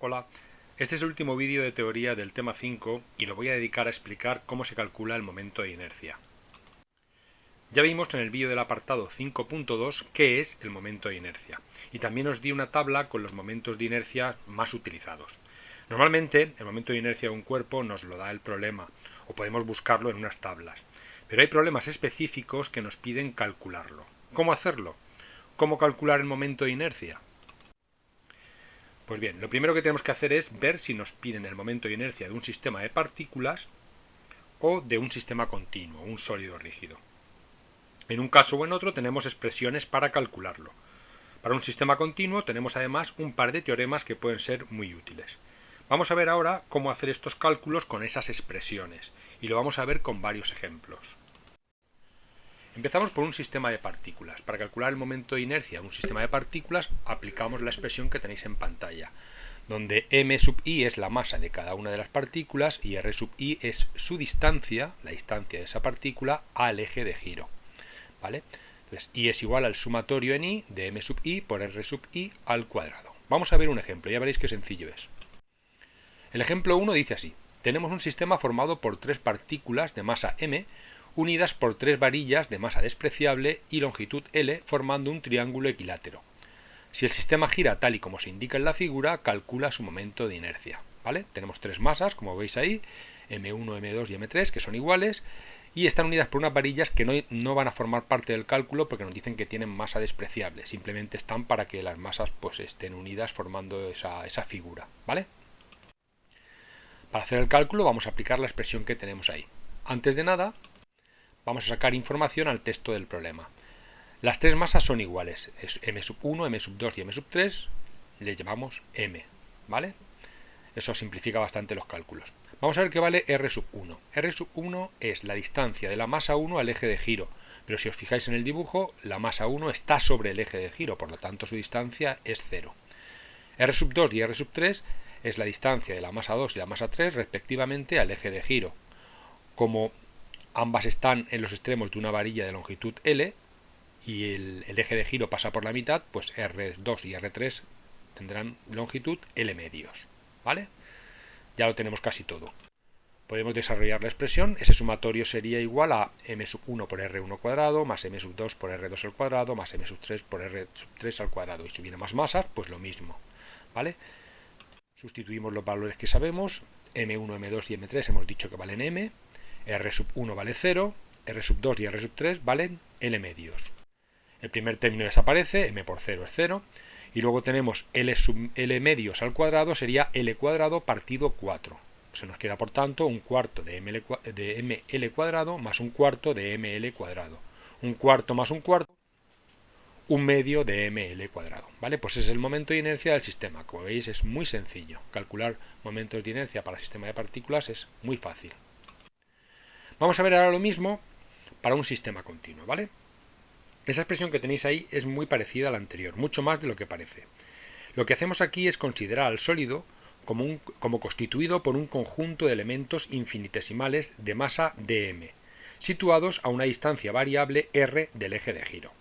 Hola, este es el último vídeo de teoría del tema 5 y lo voy a dedicar a explicar cómo se calcula el momento de inercia. Ya vimos en el vídeo del apartado 5.2 qué es el momento de inercia y también os di una tabla con los momentos de inercia más utilizados. Normalmente el momento de inercia de un cuerpo nos lo da el problema o podemos buscarlo en unas tablas, pero hay problemas específicos que nos piden calcularlo. ¿Cómo hacerlo? ¿Cómo calcular el momento de inercia? Pues bien, lo primero que tenemos que hacer es ver si nos piden el momento de inercia de un sistema de partículas o de un sistema continuo, un sólido rígido. En un caso o en otro tenemos expresiones para calcularlo. Para un sistema continuo tenemos además un par de teoremas que pueden ser muy útiles. Vamos a ver ahora cómo hacer estos cálculos con esas expresiones y lo vamos a ver con varios ejemplos. Empezamos por un sistema de partículas. Para calcular el momento de inercia de un sistema de partículas aplicamos la expresión que tenéis en pantalla, donde m sub i es la masa de cada una de las partículas y r sub i es su distancia, la distancia de esa partícula, al eje de giro. ¿Vale? Entonces, i es igual al sumatorio en i de m sub i por r sub i al cuadrado. Vamos a ver un ejemplo, ya veréis qué sencillo es. El ejemplo 1 dice así: tenemos un sistema formado por tres partículas de masa m unidas por tres varillas de masa despreciable y longitud L formando un triángulo equilátero. Si el sistema gira tal y como se indica en la figura, calcula su momento de inercia. ¿Vale? Tenemos tres masas, como veis ahí, M1, M2 y M3, que son iguales, y están unidas por unas varillas que no van a formar parte del cálculo porque nos dicen que tienen masa despreciable. Simplemente están para que las masas pues, estén unidas formando esa figura. ¿Vale? Para hacer el cálculo vamos a aplicar la expresión que tenemos ahí. Antes de nada, vamos a sacar información al texto del problema. Las tres masas son iguales, es m1, m2 y m3, le llamamos m, ¿vale? Eso simplifica bastante los cálculos. Vamos a ver qué vale r1. r1 es la distancia de la masa 1 al eje de giro, pero si os fijáis en el dibujo, la masa 1 está sobre el eje de giro, por lo tanto su distancia es 0. r2 y r3 es la distancia de la masa 2 y la masa 3 respectivamente al eje de giro. Como ambas están en los extremos de una varilla de longitud L y el eje de giro pasa por la mitad, pues R2 y R3 tendrán longitud L medios. ¿Vale? Ya lo tenemos casi todo. Podemos desarrollar la expresión. Ese sumatorio sería igual a m1 por r1 cuadrado más m2 por r2 al cuadrado más m3 por r3 al cuadrado. Y si hubiera más masas, pues lo mismo. ¿Vale? Sustituimos los valores que sabemos. M1, M2 y M3 hemos dicho que valen M. R1 vale 0. R2 y R3 valen L medios. El primer término desaparece, m por 0 es 0. Y luego tenemos L medios al cuadrado, sería L cuadrado partido 4. Se nos queda, por tanto, un cuarto de ml cuadrado más un cuarto de ml cuadrado. Un cuarto más un cuarto, un medio de ml cuadrado. ¿Vale? Pues ese es el momento de inercia del sistema. Como veis, es muy sencillo. Calcular momentos de inercia para el sistema de partículas es muy fácil. Vamos a ver ahora lo mismo para un sistema continuo, ¿vale? Esa expresión que tenéis ahí es muy parecida a la anterior, mucho más de lo que parece. Lo que hacemos aquí es considerar al sólido como constituido por un conjunto de elementos infinitesimales de masa dm, situados a una distancia variable r del eje de giro.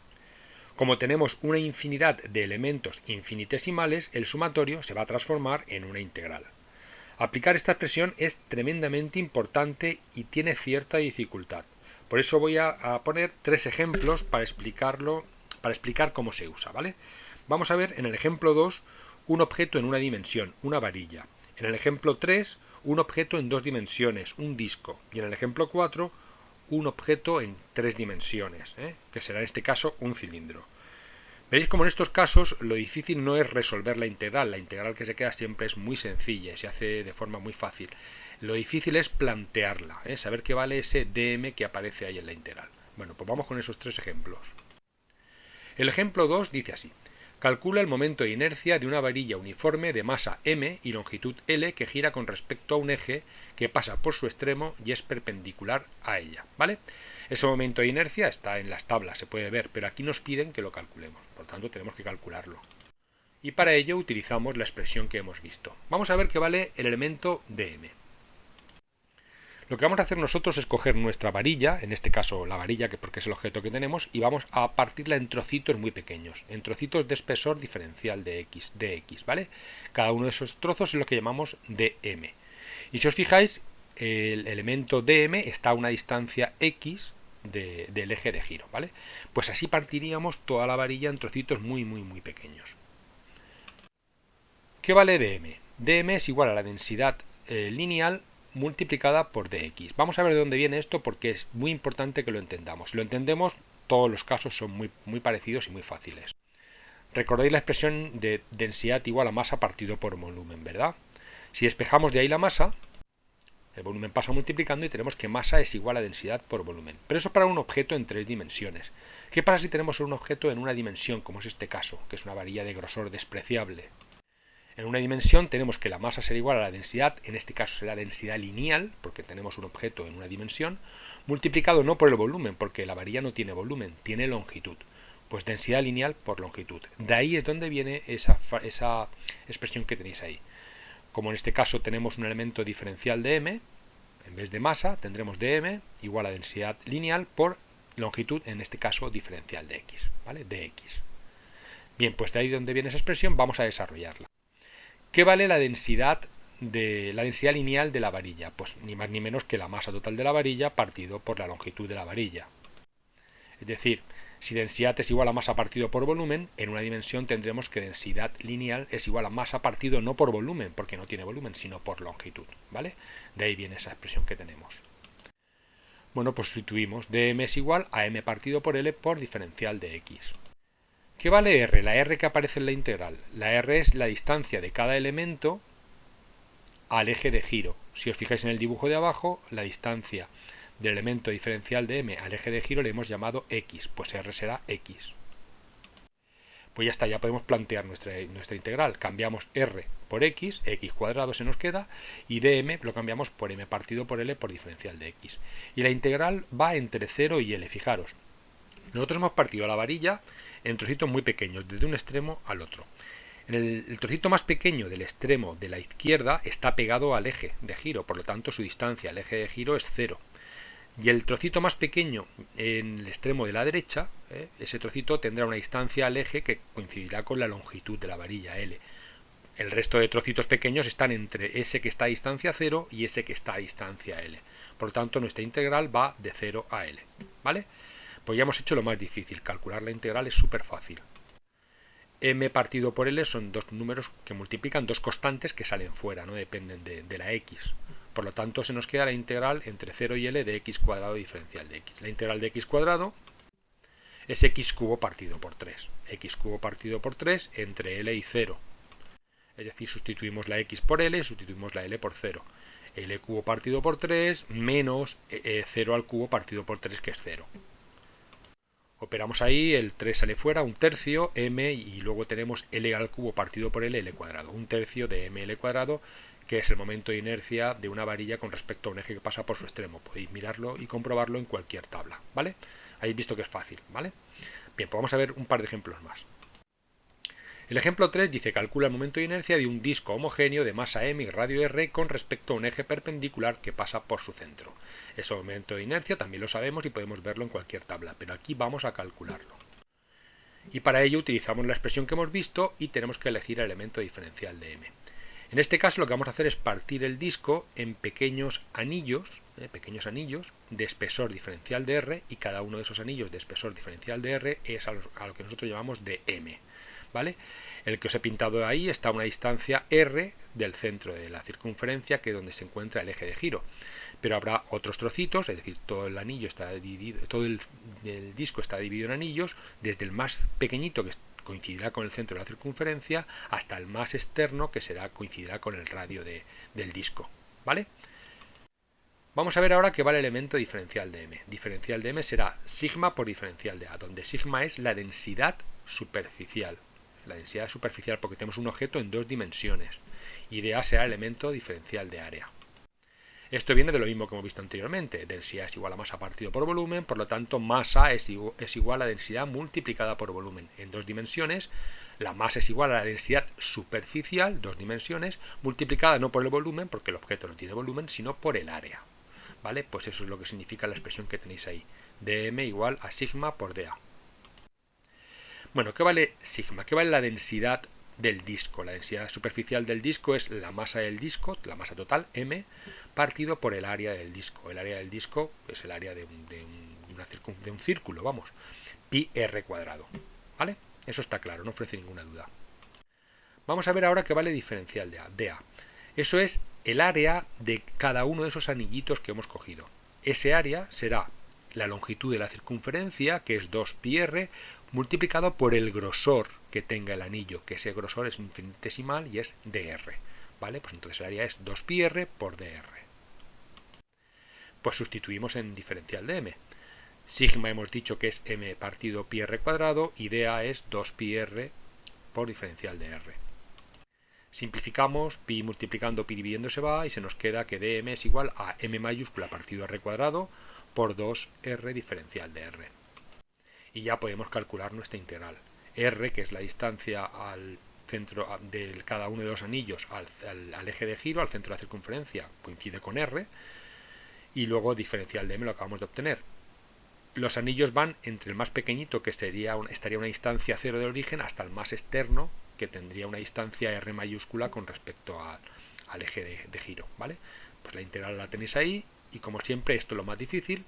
Como tenemos una infinidad de elementos infinitesimales, el sumatorio se va a transformar en una integral. Aplicar esta expresión es tremendamente importante y tiene cierta dificultad. Por eso voy a poner tres ejemplos para explicar cómo se usa, ¿vale? Vamos a ver en el ejemplo 2 un objeto en una dimensión, una varilla. En el ejemplo 3 un objeto en dos dimensiones, un disco. Y en el ejemplo 4 un objeto en tres dimensiones, que será en este caso un cilindro. Veréis como en estos casos lo difícil no es resolver la integral que se queda siempre es muy sencilla y se hace de forma muy fácil. Lo difícil es plantearla, saber qué vale ese dm que aparece ahí en la integral. Bueno, pues vamos con esos tres ejemplos. El ejemplo 2 dice así: calcula el momento de inercia de una varilla uniforme de masa m y longitud L que gira con respecto a un eje que pasa por su extremo y es perpendicular a ella, ¿vale? Ese momento de inercia está en las tablas, se puede ver, pero aquí nos piden que lo calculemos, por tanto tenemos que calcularlo. Y para ello utilizamos la expresión que hemos visto. Vamos a ver qué vale el elemento dm. Lo que vamos a hacer nosotros es coger nuestra varilla, en este caso la varilla, que porque es el objeto que tenemos, y vamos a partirla en trocitos muy pequeños, en trocitos de espesor diferencial de x, ¿vale? Cada uno de esos trozos es lo que llamamos dm. Y si os fijáis, el elemento dm está a una distancia x del eje de giro, ¿vale? Pues así partiríamos toda la varilla en trocitos muy pequeños. ¿Qué vale dm? dm es igual a la densidad lineal multiplicada por dx. Vamos a ver de dónde viene esto porque es muy importante que lo entendamos. Si lo entendemos, todos los casos son muy parecidos y muy fáciles. Recordáis la expresión de densidad igual a masa partido por volumen, ¿verdad? Si despejamos de ahí la masa, el volumen pasa multiplicando y tenemos que masa es igual a densidad por volumen. Pero eso para un objeto en 3 dimensiones. ¿Qué pasa si tenemos un objeto en una dimensión, como es este caso, que es una varilla de grosor despreciable? En una dimensión tenemos que la masa será igual a la densidad, en este caso será densidad lineal, porque tenemos un objeto en una dimensión, multiplicado no por el volumen, porque la varilla no tiene volumen, tiene longitud. Pues densidad lineal por longitud. De ahí es donde viene esa expresión que tenéis ahí. Como en este caso tenemos un elemento diferencial de m, en vez de masa tendremos dm igual a densidad lineal por longitud, en este caso diferencial de x, ¿vale? dx. Bien, pues de ahí donde viene esa expresión vamos a desarrollarla. ¿Qué vale la densidad lineal de la varilla? Pues ni más ni menos que la masa total de la varilla partido por la longitud de la varilla. Es decir, si densidad es igual a masa partido por volumen, en una dimensión tendremos que densidad lineal es igual a masa partido no por volumen, porque no tiene volumen, sino por longitud, ¿vale? De ahí viene esa expresión que tenemos. Bueno, pues sustituimos dm es igual a m partido por l por diferencial de x. ¿Qué vale r? La r que aparece en la integral. La r es la distancia de cada elemento al eje de giro. Si os fijáis en el dibujo de abajo, la distancia del elemento diferencial de m al eje de giro le hemos llamado x, pues r será x. Pues ya está, ya podemos plantear nuestra integral. Cambiamos r por x cuadrado se nos queda, y dm lo cambiamos por m partido por l por diferencial de x. Y la integral va entre 0 y l, fijaros. Nosotros hemos partido la varilla en trocitos muy pequeños, desde un extremo al otro. El trocito más pequeño del extremo de la izquierda está pegado al eje de giro, por lo tanto su distancia al eje de giro es 0. Y el trocito más pequeño en el extremo de la derecha, ese trocito tendrá una distancia al eje que coincidirá con la longitud de la varilla L. El resto de trocitos pequeños están entre ese que está a distancia 0 y ese que está a distancia L. Por lo tanto, nuestra integral va de 0 a L. ¿Vale? Pues ya hemos hecho lo más difícil. Calcular la integral es súper fácil. M partido por L son dos números que multiplican dos constantes que salen fuera, no dependen de la x. Por lo tanto, se nos queda la integral entre 0 y L de x cuadrado diferencial de x. La integral de x cuadrado es x cubo partido por 3. X cubo partido por 3 entre L y 0. Es decir, sustituimos la x por L y sustituimos la L por 0. L cubo partido por 3 menos 0 al cubo partido por 3, que es 0. Operamos ahí, el 3 sale fuera, un tercio, m, y luego tenemos L al cubo partido por L cuadrado. Un tercio de ml cuadrado, que es el momento de inercia de una varilla con respecto a un eje que pasa por su extremo. Podéis mirarlo y comprobarlo en cualquier tabla, ¿vale? Habéis visto que es fácil, ¿vale? Bien, pues vamos a ver un par de ejemplos más. El ejemplo 3 dice: calcula el momento de inercia de un disco homogéneo de masa m y radio r con respecto a un eje perpendicular que pasa por su centro. Ese momento de inercia también lo sabemos y podemos verlo en cualquier tabla, pero aquí vamos a calcularlo. Y para ello utilizamos la expresión que hemos visto y tenemos que elegir el elemento diferencial de m. En este caso lo que vamos a hacer es partir el disco en pequeños anillos de espesor diferencial de r, y cada uno de esos anillos de espesor diferencial de r es a lo que nosotros llamamos de m. ¿Vale? El que os he pintado ahí está a una distancia r del centro de la circunferencia, que es donde se encuentra el eje de giro. Pero habrá otros trocitos, es decir, todo el anillo está dividido, todo el disco está dividido en anillos, desde el más pequeñito, que coincidirá con el centro de la circunferencia, hasta el más externo, que coincidirá con el radio del disco. ¿Vale? Vamos a ver ahora qué vale el elemento diferencial de m. Diferencial de m será sigma por diferencial de a, donde sigma es la densidad superficial. La densidad superficial porque tenemos un objeto en dos dimensiones, y de a será el elemento diferencial de área. Esto viene de lo mismo que hemos visto anteriormente. Densidad es igual a masa partido por volumen, por lo tanto masa es igual a densidad multiplicada por volumen. En dos dimensiones, la masa es igual a la densidad superficial, dos dimensiones, multiplicada no por el volumen, porque el objeto no tiene volumen, sino por el área. ¿vale? Pues eso es lo que significa la expresión que tenéis ahí. dm igual a sigma por dA. Bueno, ¿qué vale sigma? ¿Qué vale la densidad del disco? La densidad superficial del disco es la masa del disco, la masa total, m, partido por el área del disco. El área del disco es el área de un círculo, vamos, pi r cuadrado, ¿vale? Eso está claro, no ofrece ninguna duda. Vamos a ver ahora qué vale diferencial de dA. Eso es el área de cada uno de esos anillitos que hemos cogido. Ese área será la longitud de la circunferencia, que es 2πr, multiplicado por el grosor que tenga el anillo, que ese grosor es infinitesimal y es dr. ¿Vale? Pues entonces el área es 2πr por dr. Pues sustituimos en diferencial de m. Sigma hemos dicho que es m partido pi r cuadrado y dA es 2πr por diferencial de r. Simplificamos, pi multiplicando pi dividiendo se va y se nos queda que dm es igual a m mayúscula partido r cuadrado por 2r diferencial de r. Y ya podemos calcular nuestra integral. R, que es la distancia al centro de cada uno de los anillos al eje de giro, al centro de la circunferencia, coincide con R, y luego diferencial de m lo acabamos de obtener. Los anillos van entre el más pequeñito, que estaría una distancia 0 del origen, hasta el más externo, que tendría una distancia r mayúscula con respecto al eje de giro, ¿vale? Pues la integral la tenéis ahí, y como siempre esto es lo más difícil.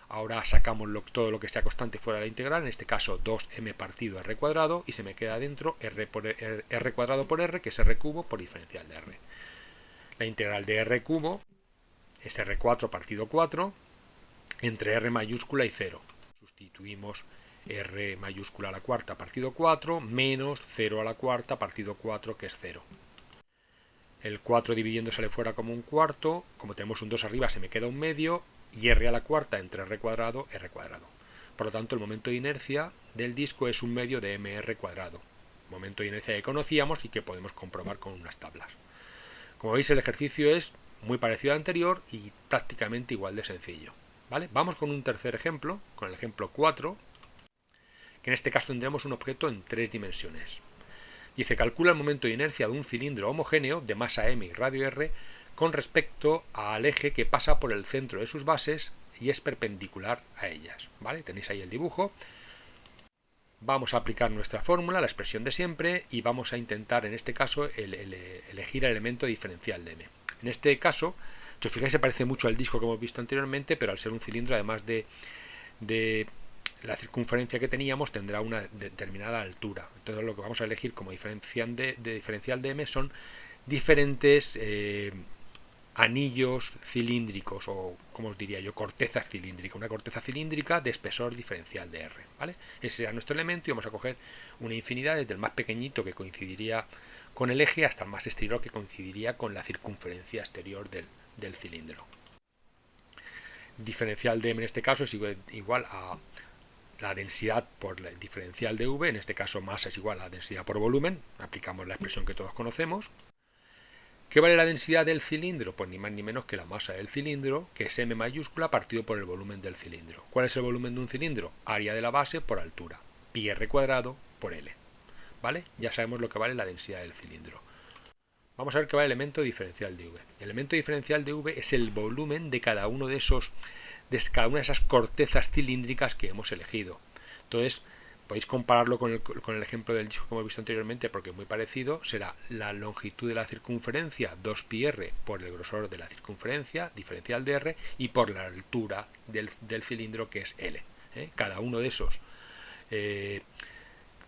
Ahora sacamos todo lo que sea constante fuera de la integral, en este caso 2m partido r cuadrado, y se me queda dentro r cuadrado por r, que es r cubo por diferencial de r. La integral de r cubo es r4 partido 4 entre r mayúscula y 0. Sustituimos r mayúscula a la cuarta partido 4 menos 0 a la cuarta partido 4, que es 0. El 4 dividiendo sale fuera como un cuarto, como tenemos un 2 arriba se me queda un medio, y r a la cuarta entre r cuadrado. Por lo tanto, el momento de inercia del disco es un medio de mr cuadrado. Momento de inercia que conocíamos y que podemos comprobar con unas tablas. Como veis, el ejercicio es muy parecido al anterior y prácticamente igual de sencillo, ¿vale? Vamos con un tercer ejemplo, con el ejemplo 4, que en este caso tendremos un objeto en 3 dimensiones. Dice, calcula el momento de inercia de un cilindro homogéneo de masa m y radio r con respecto al eje que pasa por el centro de sus bases y es perpendicular a ellas, ¿vale? Tenéis ahí el dibujo. Vamos a aplicar nuestra fórmula, la expresión de siempre, y vamos a intentar, en este caso, elegir el elemento diferencial de m. En este caso, si os fijáis, se parece mucho al disco que hemos visto anteriormente, pero al ser un cilindro, además de la circunferencia que teníamos, tendrá una determinada altura. Entonces, lo que vamos a elegir como diferencial de m son diferentes anillos cilíndricos, o como os diría yo, cortezas cilíndricas, una corteza cilíndrica de espesor diferencial de R, ¿vale? Ese será nuestro elemento y vamos a coger una infinidad desde el más pequeñito, que coincidiría con el eje, hasta el más exterior, que coincidiría con la circunferencia exterior del cilindro. Diferencial de M en este caso es igual a la densidad por la diferencial de V, en este caso masa es igual a la densidad por volumen, aplicamos la expresión que todos conocemos. ¿Qué vale la densidad del cilindro? Pues ni más ni menos que la masa del cilindro, que es m mayúscula partido por el volumen del cilindro. ¿Cuál es el volumen de un cilindro? Área de la base por altura, pi r cuadrado por L. ¿Vale? Ya sabemos lo que vale la densidad del cilindro. Vamos a ver qué vale el elemento diferencial de V. El elemento diferencial de V es el volumen de cada uno de cada una de esas cortezas cilíndricas que hemos elegido. Entonces, podéis compararlo con el ejemplo del disco que hemos visto anteriormente, porque es muy parecido. Será la longitud de la circunferencia, 2πr, por el grosor de la circunferencia, diferencial de r, y por la altura del cilindro, que es L. Cada uno de esos,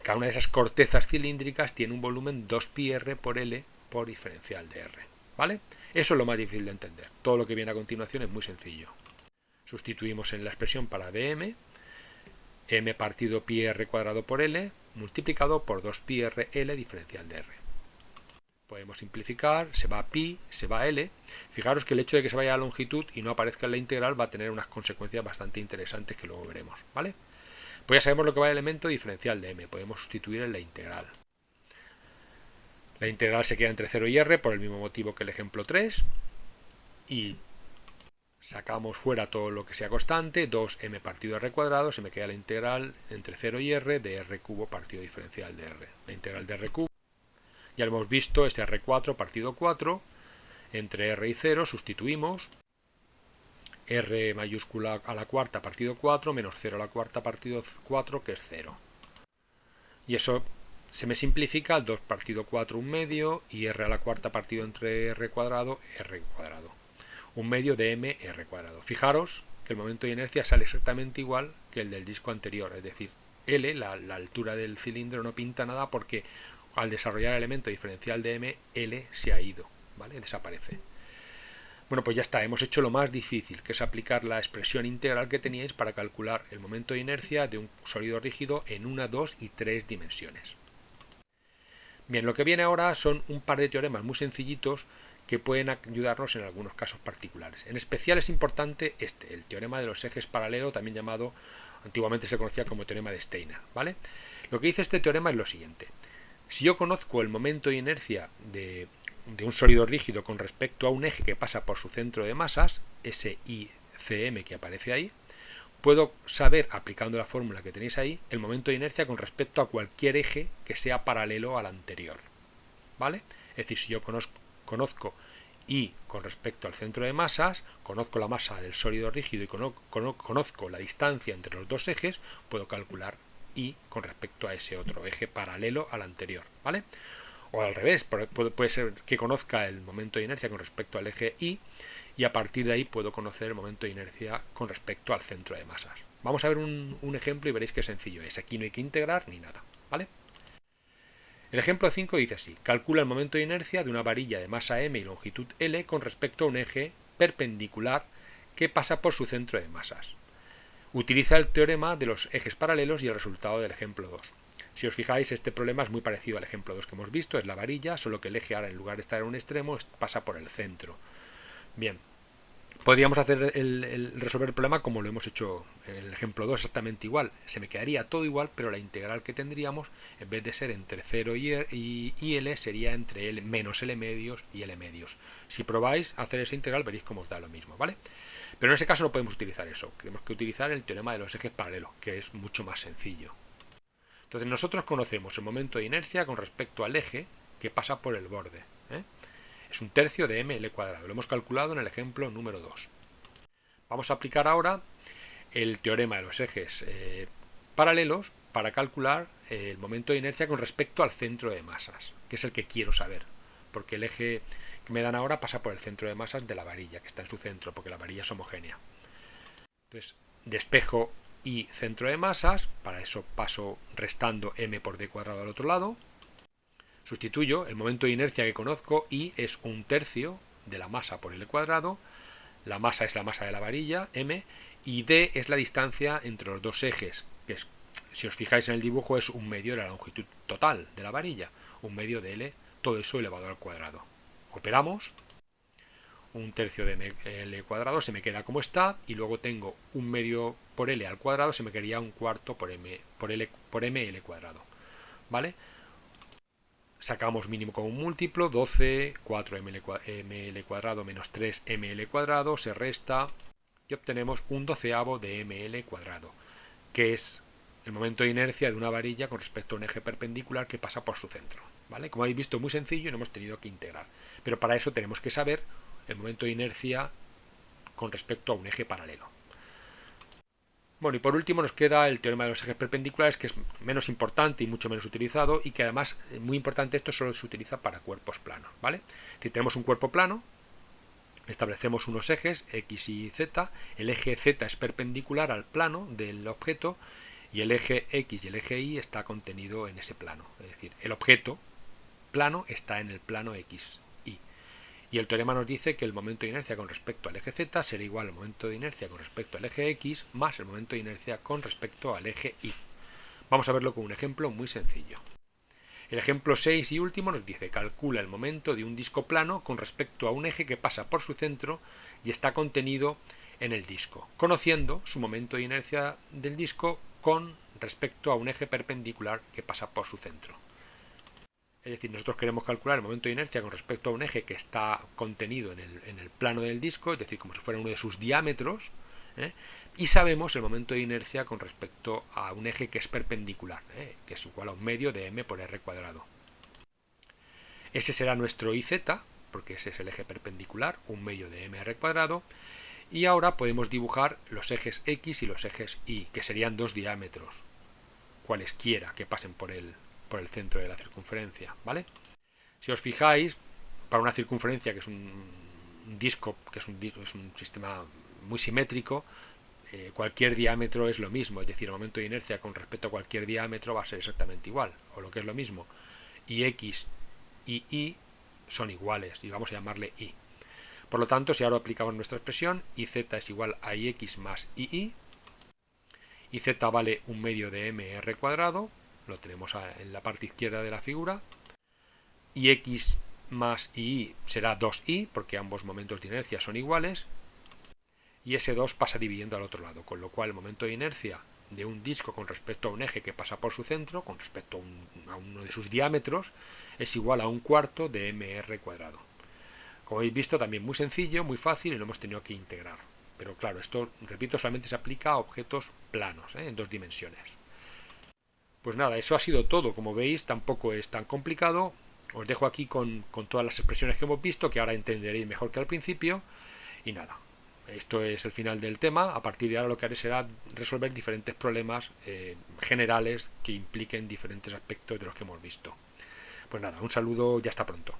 cada una de esas cortezas cilíndricas tiene un volumen 2πr por L por diferencial de r. ¿Vale? Eso es lo más difícil de entender. Todo lo que viene a continuación es muy sencillo. Sustituimos en la expresión para dm, m partido pi r cuadrado por L multiplicado por 2π r L diferencial de R. Podemos simplificar, se va pi, se va L. Fijaros que el hecho de que se vaya a longitud y no aparezca en la integral va a tener unas consecuencias bastante interesantes que luego veremos, ¿vale? Pues ya sabemos lo que va el elemento diferencial de m, podemos sustituir en la integral. La integral se queda entre 0 y r por el mismo motivo que el ejemplo 3 y sacamos fuera todo lo que sea constante, 2m partido r cuadrado, se me queda la integral entre 0 y r de r cubo partido diferencial de r. La integral de r cubo, ya lo hemos visto, es r4 partido 4, entre r y 0 sustituimos, r mayúscula a la cuarta partido 4 menos 0 a la cuarta partido 4, que es 0. Y eso se me simplifica al 2 partido 4 un medio y r a la cuarta partido entre r cuadrado, un medio de m r cuadrado. Fijaros que el momento de inercia sale exactamente igual que el del disco anterior, es decir, L, la altura del cilindro, no pinta nada porque al desarrollar el elemento diferencial de m, L se ha ido, ¿vale? Desaparece. Bueno, pues ya está, hemos hecho lo más difícil, que es aplicar la expresión integral que teníais para calcular el momento de inercia de un sólido rígido en 1, 2 y 3 dimensiones. Bien, lo que viene ahora son un par de teoremas muy sencillitos que pueden ayudarnos en algunos casos particulares. En especial es importante el teorema de los ejes paralelos, también llamado, antiguamente se conocía como teorema de Steiner, ¿vale? Lo que dice este teorema es lo siguiente. Si yo conozco el momento de inercia de un sólido rígido con respecto a un eje que pasa por su centro de masas, SICM que aparece ahí, puedo saber, aplicando la fórmula que tenéis ahí, el momento de inercia con respecto a cualquier eje que sea paralelo al anterior, ¿vale? Es decir, si yo conozco I con respecto al centro de masas, conozco la masa del sólido rígido y conozco la distancia entre los dos ejes, puedo calcular I con respecto a ese otro eje paralelo al anterior, ¿vale? O al revés, puede ser que conozca el momento de inercia con respecto al eje Y y a partir de ahí puedo conocer el momento de inercia con respecto al centro de masas. Vamos a ver un ejemplo y veréis qué sencillo es. Aquí no hay que integrar ni nada, ¿vale? El ejemplo 5 dice así: calcula el momento de inercia de una varilla de masa m y longitud L con respecto a un eje perpendicular que pasa por su centro de masas. Utiliza el teorema de los ejes paralelos y el resultado del ejemplo 2. Si os fijáis, este problema es muy parecido al ejemplo 2 que hemos visto, es la varilla, solo que el eje ahora en lugar de estar en un extremo pasa por el centro. Bien, podríamos resolver el problema como lo hemos hecho en el ejemplo 2, exactamente igual. Se me quedaría todo igual, pero la integral que tendríamos, en vez de ser entre 0 y L, sería entre L menos L medios y L medios. Si probáis a hacer esa integral, veréis cómo os da lo mismo, ¿vale? Pero en ese caso no podemos utilizar eso. Tenemos que utilizar el teorema de los ejes paralelos, que es mucho más sencillo. Entonces nosotros conocemos el momento de inercia con respecto al eje que pasa por el borde, ¿eh? Es un tercio de ml cuadrado. Lo hemos calculado en el ejemplo número 2. Vamos a aplicar ahora el teorema de los ejes paralelos para calcular el momento de inercia con respecto al centro de masas, que es el que quiero saber, porque el eje que me dan ahora pasa por el centro de masas de la varilla, que está en su centro, porque la varilla es homogénea. Entonces, despejo y centro de masas, para eso paso restando m por d cuadrado al otro lado. Sustituyo el momento de inercia que conozco, I es un tercio de la masa por L cuadrado, la masa es la masa de la varilla, m, y d es la distancia entre los dos ejes, que es, si os fijáis en el dibujo, es un medio de la longitud total de la varilla, un medio de L, todo eso elevado al cuadrado. Operamos, un tercio de L cuadrado se me queda como está, y luego tengo un medio por L al cuadrado, se me quedaría un cuarto por ml cuadrado, ¿vale? Sacamos mínimo con un múltiplo, 12, 4ml cuadrado menos 3ml cuadrado, se resta y obtenemos un doceavo de ml cuadrado, que es el momento de inercia de una varilla con respecto a un eje perpendicular que pasa por su centro, ¿vale? Como habéis visto, muy sencillo y no hemos tenido que integrar. Pero para eso tenemos que saber el momento de inercia con respecto a un eje paralelo. Bueno, y por último nos queda el teorema de los ejes perpendiculares, que es menos importante y mucho menos utilizado, y que además, muy importante, esto solo se utiliza para cuerpos planos, ¿vale? Si tenemos un cuerpo plano, establecemos unos ejes, X y Z, el eje Z es perpendicular al plano del objeto, y el eje X y el eje Y está contenido en ese plano, es decir, el objeto plano está en el plano X. Y el teorema nos dice que el momento de inercia con respecto al eje Z será igual al momento de inercia con respecto al eje X más el momento de inercia con respecto al eje Y. Vamos a verlo con un ejemplo muy sencillo. El ejemplo 6 y último nos dice: calcula el momento de un disco plano con respecto a un eje que pasa por su centro y está contenido en el disco, conociendo su momento de inercia del disco con respecto a un eje perpendicular que pasa por su centro. Es decir, nosotros queremos calcular el momento de inercia con respecto a un eje que está contenido en el plano del disco, es decir, como si fuera uno de sus diámetros, y sabemos el momento de inercia con respecto a un eje que es perpendicular, que es igual a un medio de m por r cuadrado. Ese será nuestro IZ, porque ese es el eje perpendicular, un medio de mr cuadrado, Y ahora podemos dibujar los ejes X y los ejes Y, que serían dos diámetros, cualesquiera que pasen por el centro de la circunferencia, ¿vale? Si os fijáis, para una circunferencia que es un disco, que es un sistema muy simétrico, cualquier diámetro es lo mismo, es decir, el momento de inercia con respecto a cualquier diámetro va a ser exactamente igual, o lo que es lo mismo, y X y Y son iguales, y vamos a llamarle Y. Por lo tanto, si ahora aplicamos nuestra expresión, IZ es igual a IX más II, y z vale 1/2 de mr cuadrado, lo tenemos en la parte izquierda de la figura, y x más y será 2i, porque ambos momentos de inercia son iguales, y ese 2 pasa dividiendo al otro lado, con lo cual el momento de inercia de un disco con respecto a un eje que pasa por su centro, con respecto a uno de sus diámetros, es igual a 1/4 de mr cuadrado. Como habéis visto, también muy sencillo, muy fácil, y lo hemos tenido que integrar. Pero claro, esto, repito, solamente se aplica a objetos planos, en 2 dimensiones. Pues nada, eso ha sido todo. Como veis, tampoco es tan complicado. Os dejo aquí con todas las expresiones que hemos visto, que ahora entenderéis mejor que al principio. Y nada, esto es el final del tema. A partir de ahora lo que haré será resolver diferentes problemas generales que impliquen diferentes aspectos de los que hemos visto. Pues nada, un saludo y hasta pronto.